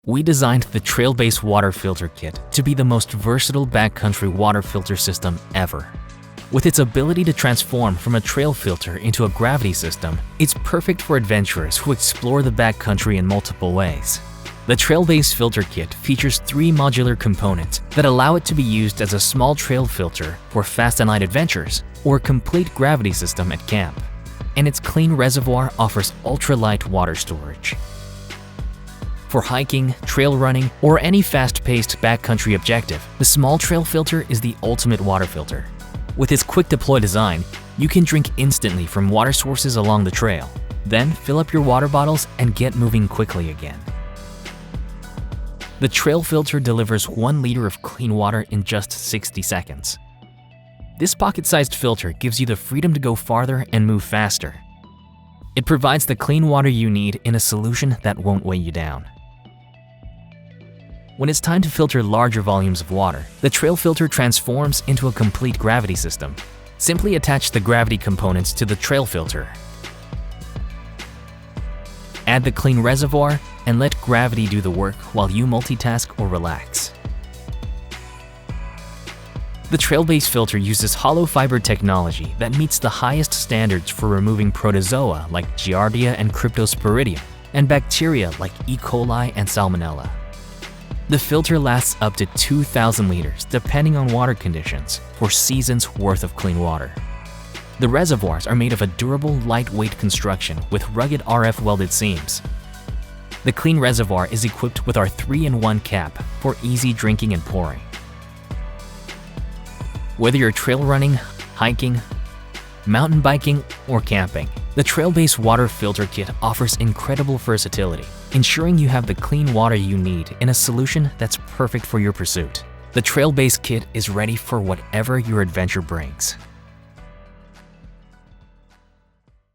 We designed the Trail-based water filter kit to be the most versatile backcountry water filter system ever. With its ability to transform from a trail filter into a gravity system, it's perfect for adventurers who explore the backcountry in multiple ways. The Trail-based filter kit features 3 modular components that allow it to be used as a small trail filter for fast and light adventures or a complete gravity system at camp. And its clean reservoir offers ultra-light water storage. For hiking, trail running, or any fast-paced backcountry objective, the small trail filter is the ultimate water filter. With its quick deploy design, you can drink instantly from water sources along the trail. Then fill up your water bottles and get moving quickly again. The trail filter delivers 1 liter of clean water in just 60 seconds. This pocket-sized filter gives you the freedom to go farther and move faster. It provides the clean water you need in a solution that won't weigh you down. When it's time to filter larger volumes of water, the trail filter transforms into a complete gravity system. Simply attach the gravity components to the trail filter. Add the clean reservoir and let gravity do the work while you multitask or relax. The trail-based filter uses hollow fiber technology that meets the highest standards for removing protozoa like Giardia and Cryptosporidium and bacteria like E. coli and Salmonella. The filter lasts up to 2,000 liters depending on water conditions for seasons worth of clean water. The reservoirs are made of a durable, lightweight construction with rugged RF welded seams. The clean reservoir is equipped with our 3-in-1 cap for easy drinking and pouring. Whether you're trail running, hiking, mountain biking, or camping, the Trail-based water filter kit offers incredible versatility, ensuring you have the clean water you need in a solution that's perfect for your pursuit. The Trail-based kit is ready for whatever your adventure brings.